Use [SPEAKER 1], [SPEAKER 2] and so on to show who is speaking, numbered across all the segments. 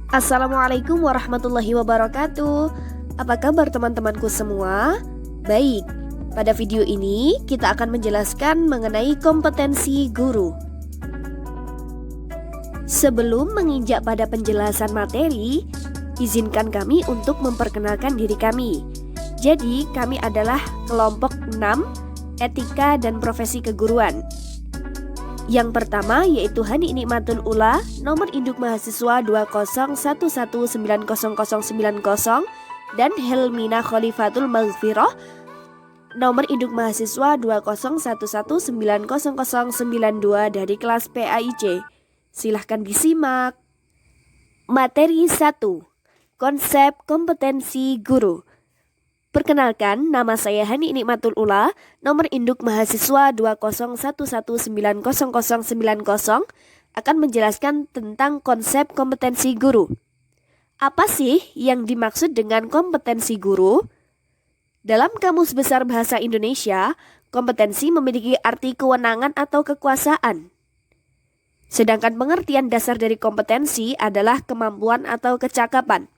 [SPEAKER 1] Assalamualaikum warahmatullahi wabarakatuh. Apa kabar teman-temanku semua? Baik, pada video ini kita akan menjelaskan mengenai kompetensi guru. Sebelum menginjak pada penjelasan materi, izinkan kami untuk memperkenalkan diri kami. Jadi, kami adalah kelompok 6, Etika dan Profesi Keguruan. Yang pertama yaitu Hani Nikmatul Ula, nomor induk mahasiswa 201190090 dan Helmina Khalifatul Maghfirah, nomor induk mahasiswa 201190092 dari kelas PAIC. Silahkan disimak. Materi 1. Konsep kompetensi guru. Perkenalkan, nama saya Hani Nikmatul Ula, nomor induk mahasiswa 201190090 akan menjelaskan tentang konsep kompetensi guru. Apa sih yang dimaksud dengan kompetensi guru? Dalam Kamus Besar Bahasa Indonesia, kompetensi memiliki arti kewenangan atau kekuasaan. Sedangkan pengertian dasar dari kompetensi adalah kemampuan atau kecakapan.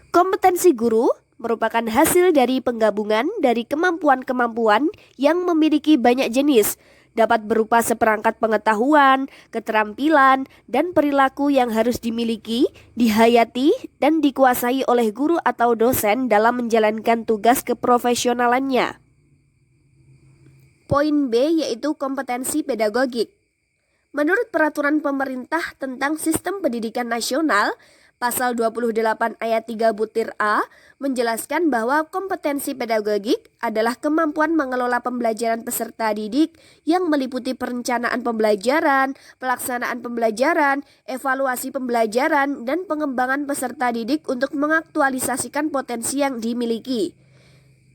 [SPEAKER 1] Kompetensi guru merupakan hasil dari penggabungan dari kemampuan-kemampuan yang memiliki banyak jenis, dapat berupa seperangkat pengetahuan, keterampilan, dan perilaku yang harus dimiliki, dihayati, dan dikuasai oleh guru atau dosen dalam menjalankan tugas keprofesionalannya. Poin B yaitu kompetensi pedagogik. Menurut Peraturan Pemerintah tentang Sistem Pendidikan Nasional, Pasal 28 ayat 3 butir A menjelaskan bahwa kompetensi pedagogik adalah kemampuan mengelola pembelajaran peserta didik yang meliputi perencanaan pembelajaran, pelaksanaan pembelajaran, evaluasi pembelajaran, dan pengembangan peserta didik untuk mengaktualisasikan potensi yang dimiliki.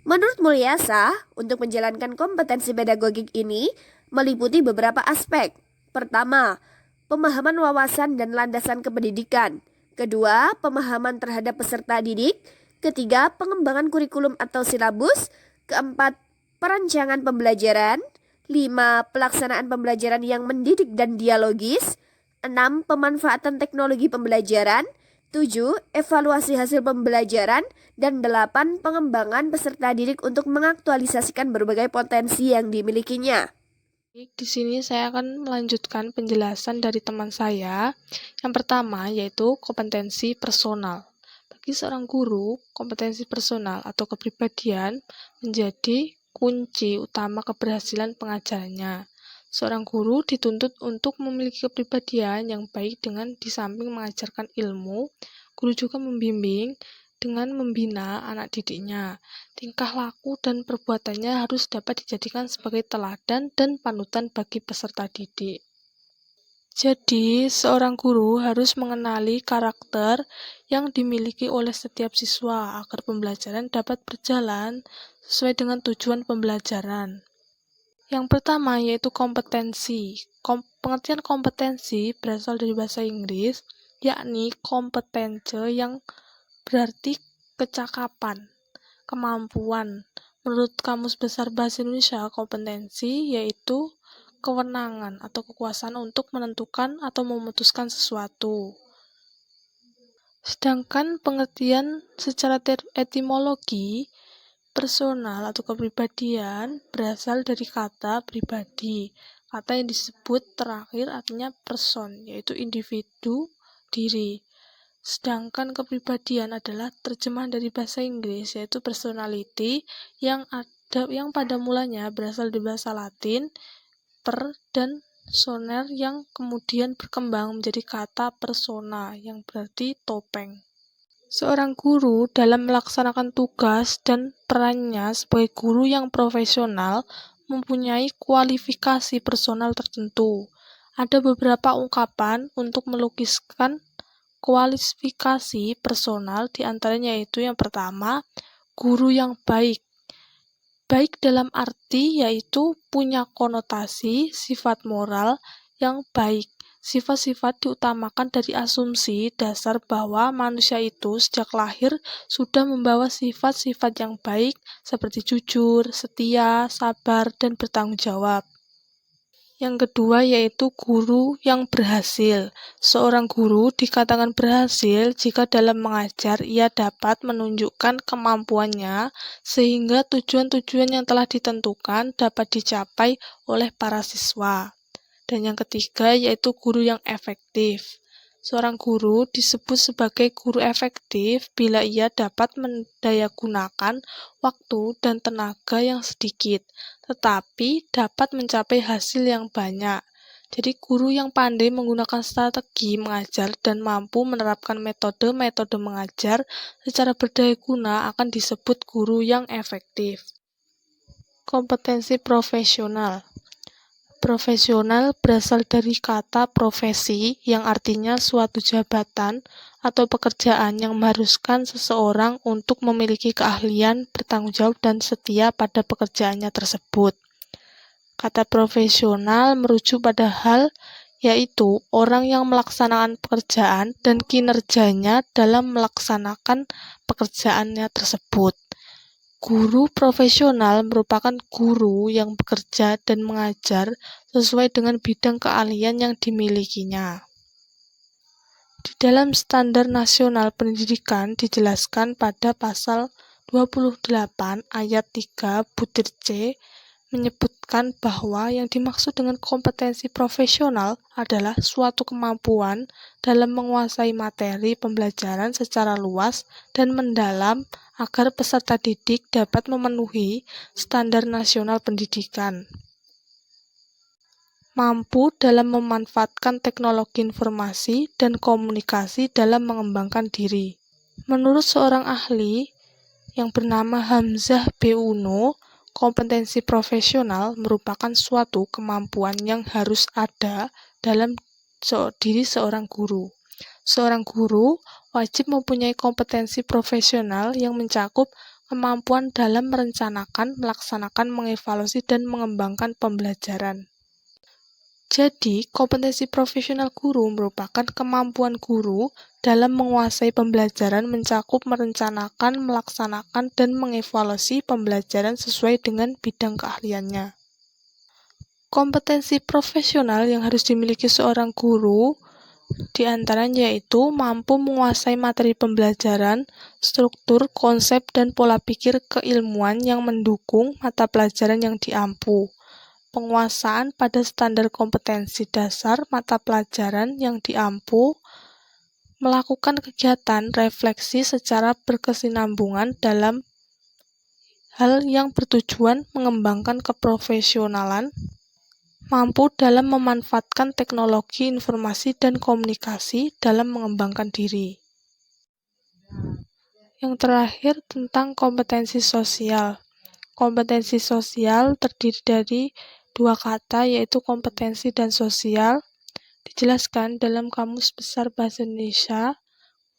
[SPEAKER 1] Menurut Mulyasa, untuk menjalankan kompetensi pedagogik ini meliputi beberapa aspek. Pertama, pemahaman wawasan dan landasan kependidikan. Kedua, pemahaman terhadap peserta didik. Ketiga, pengembangan kurikulum atau silabus. Keempat, perancangan pembelajaran. 5. Pelaksanaan pembelajaran yang mendidik dan dialogis. 6. Pemanfaatan teknologi pembelajaran. 7. Evaluasi hasil pembelajaran. Dan 8. Pengembangan peserta didik untuk mengaktualisasikan berbagai potensi yang dimilikinya.
[SPEAKER 2] Di sini saya akan melanjutkan penjelasan dari teman saya. Yang pertama yaitu kompetensi personal. Bagi seorang guru, kompetensi personal atau kepribadian menjadi kunci utama keberhasilan pengajarannya. Seorang guru dituntut untuk memiliki kepribadian yang baik dengan di samping mengajarkan ilmu, guru juga membimbing dengan membina anak didiknya. Tingkah laku dan perbuatannya harus dapat dijadikan sebagai teladan dan panutan bagi peserta didik. Jadi, seorang guru harus mengenali karakter yang dimiliki oleh setiap siswa agar pembelajaran dapat berjalan sesuai dengan tujuan pembelajaran. Yang pertama yaitu kompetensi. Pengertian kompetensi berasal dari bahasa Inggris, yakni competence yang berarti kecakapan, kemampuan. Menurut Kamus Besar Bahasa Indonesia, kompetensi yaitu kewenangan atau kekuasaan untuk menentukan atau memutuskan sesuatu. Sedangkan pengertian secara etimologi, personal atau kepribadian berasal dari kata pribadi. Kata yang disebut terakhir artinya person, yaitu individu, diri. Sedangkan kepribadian adalah terjemahan dari bahasa Inggris yaitu personality yang pada mulanya berasal dari bahasa Latin per dan soner yang kemudian berkembang menjadi kata persona yang berarti topeng. Seorang guru dalam melaksanakan tugas dan perannya sebagai guru yang profesional mempunyai kualifikasi personal tertentu. Ada beberapa ungkapan untuk melukiskan kualifikasi personal, diantaranya yaitu yang pertama, guru yang baik. Baik dalam arti yaitu punya konotasi sifat moral yang baik. Sifat-sifat diutamakan dari asumsi dasar bahwa manusia itu sejak lahir sudah membawa sifat-sifat yang baik seperti jujur, setia, sabar, dan bertanggung jawab. Yang kedua yaitu guru yang berhasil. Seorang guru dikatakan berhasil jika dalam mengajar ia dapat menunjukkan kemampuannya sehingga tujuan-tujuan yang telah ditentukan dapat dicapai oleh para siswa. Dan yang ketiga yaitu guru yang efektif. Seorang guru disebut sebagai guru efektif bila ia dapat mendayagunakan waktu dan tenaga yang sedikit, tetapi dapat mencapai hasil yang banyak. Jadi guru yang pandai menggunakan strategi mengajar dan mampu menerapkan metode-metode mengajar secara berdaya guna akan disebut guru yang efektif. Kompetensi profesional. Profesional berasal dari kata profesi yang artinya suatu jabatan atau pekerjaan yang mengharuskan seseorang untuk memiliki keahlian, bertanggung jawab, dan setia pada pekerjaannya tersebut. Kata profesional merujuk pada hal yaitu orang yang melaksanakan pekerjaan dan kinerjanya dalam melaksanakan pekerjaannya tersebut. Guru profesional merupakan guru yang bekerja dan mengajar sesuai dengan bidang keahlian yang dimilikinya. Di dalam Standar Nasional Pendidikan dijelaskan pada pasal 28 ayat 3 butir C menyebutkan bahwa yang dimaksud dengan kompetensi profesional adalah suatu kemampuan dalam menguasai materi pembelajaran secara luas dan mendalam agar peserta didik dapat memenuhi standar nasional pendidikan. Mampu dalam memanfaatkan teknologi informasi dan komunikasi dalam mengembangkan diri. Menurut seorang ahli yang bernama Hamzah B. Uno, kompetensi profesional merupakan suatu kemampuan yang harus ada dalam diri seorang guru. Seorang guru wajib mempunyai kompetensi profesional yang mencakup kemampuan dalam merencanakan, melaksanakan, mengevaluasi, dan mengembangkan pembelajaran. Jadi, kompetensi profesional guru merupakan kemampuan guru dalam menguasai pembelajaran mencakup merencanakan, melaksanakan, dan mengevaluasi pembelajaran sesuai dengan bidang keahliannya. Kompetensi profesional yang harus dimiliki seorang guru di antaranya yaitu mampu menguasai materi pembelajaran, struktur, konsep, dan pola pikir keilmuan yang mendukung mata pelajaran yang diampu. Penguasaan pada standar kompetensi dasar mata pelajaran yang diampu, melakukan kegiatan refleksi secara berkesinambungan dalam hal yang bertujuan mengembangkan keprofesionalan, mampu dalam memanfaatkan teknologi informasi dan komunikasi dalam mengembangkan diri. Yang terakhir tentang kompetensi sosial. Kompetensi sosial terdiri dari dua kata yaitu kompetensi dan sosial. Dijelaskan dalam Kamus Besar Bahasa Indonesia,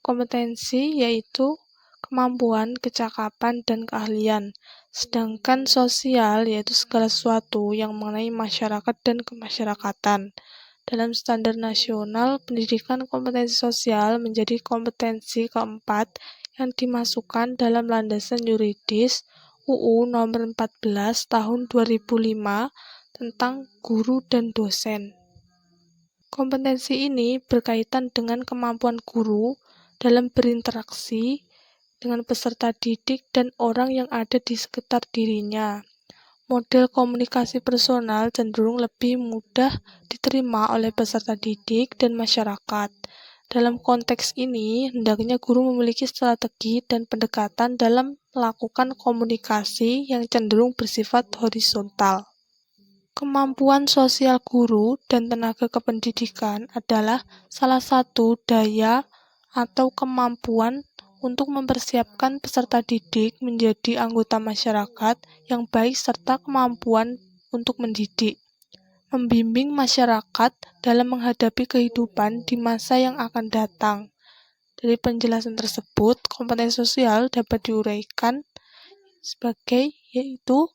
[SPEAKER 2] kompetensi yaitu kemampuan, kecakapan, dan keahlian. Sedangkan sosial yaitu segala sesuatu yang mengenai masyarakat dan kemasyarakatan. Dalam Standar Nasional Pendidikan, kompetensi sosial menjadi kompetensi keempat yang dimasukkan dalam landasan yuridis UU Nomor 14 Tahun 2005 tentang guru dan dosen. Kompetensi ini berkaitan dengan kemampuan guru dalam berinteraksi dengan peserta didik dan orang yang ada di sekitar dirinya. Model komunikasi personal cenderung lebih mudah diterima oleh peserta didik dan masyarakat. Dalam konteks ini, hendaknya guru memiliki strategi dan pendekatan dalam melakukan komunikasi yang cenderung bersifat horizontal. Kemampuan sosial guru dan tenaga kependidikan adalah salah satu daya atau kemampuan untuk mempersiapkan peserta didik menjadi anggota masyarakat yang baik serta kemampuan untuk mendidik, membimbing masyarakat dalam menghadapi kehidupan di masa yang akan datang. Dari penjelasan tersebut, kompetensi sosial dapat diuraikan sebagai yaitu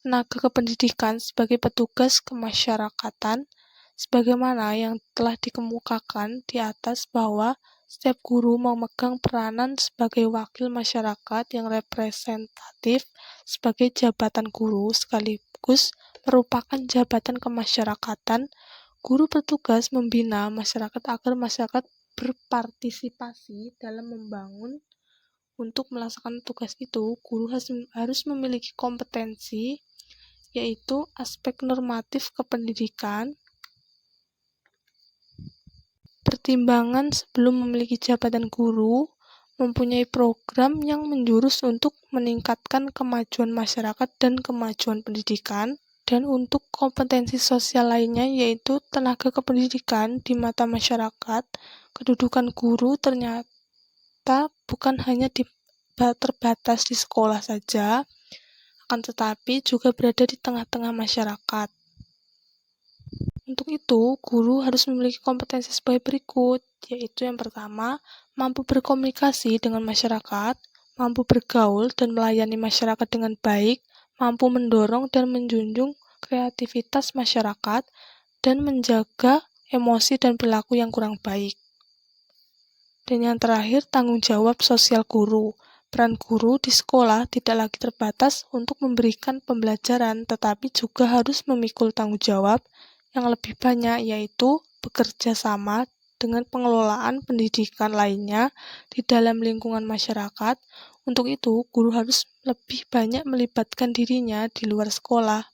[SPEAKER 2] tenaga kependidikan sebagai petugas kemasyarakatan, sebagaimana yang telah dikemukakan di atas bahwa setiap guru memegang peranan sebagai wakil masyarakat yang representatif sebagai jabatan guru sekaligus sekaligus merupakan jabatan kemasyarakatan. Guru bertugas membina masyarakat agar masyarakat berpartisipasi dalam membangun. Untuk melaksanakan tugas itu, guru harus memiliki kompetensi, yaitu aspek normatif kependidikan, pertimbangan sebelum memiliki jabatan guru, mempunyai program yang menjurus untuk meningkatkan kemajuan masyarakat dan kemajuan pendidikan, dan untuk kompetensi sosial lainnya yaitu tenaga kependidikan di mata masyarakat. Kedudukan guru ternyata bukan hanya terbatas di sekolah saja, akan tetapi juga berada di tengah-tengah masyarakat. Untuk itu, guru harus memiliki kompetensi sebagai berikut, yaitu yang pertama, mampu berkomunikasi dengan masyarakat, mampu bergaul dan melayani masyarakat dengan baik, mampu mendorong dan menjunjung kreativitas masyarakat, dan menjaga emosi dan perilaku yang kurang baik. Dan yang terakhir, tanggung jawab sosial guru. Peran guru di sekolah tidak lagi terbatas untuk memberikan pembelajaran, tetapi juga harus memikul tanggung jawab yang lebih banyak, yaitu bekerja sama dengan pengelolaan pendidikan lainnya di dalam lingkungan masyarakat. Untuk itu, guru harus lebih banyak melibatkan dirinya di luar sekolah.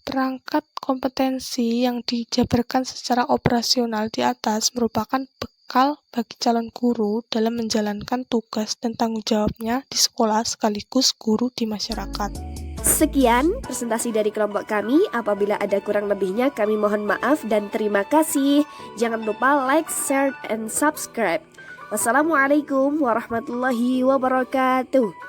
[SPEAKER 2] Perangkat kompetensi yang dijabarkan secara operasional di atas merupakan bekal bagi calon guru dalam menjalankan tugas dan tanggung jawabnya di sekolah sekaligus guru di masyarakat.
[SPEAKER 1] Sekian presentasi dari kelompok kami. Apabila ada kurang lebihnya kami mohon maaf dan terima kasih. Jangan lupa like, share, and subscribe. Wassalamualaikum warahmatullahi wabarakatuh.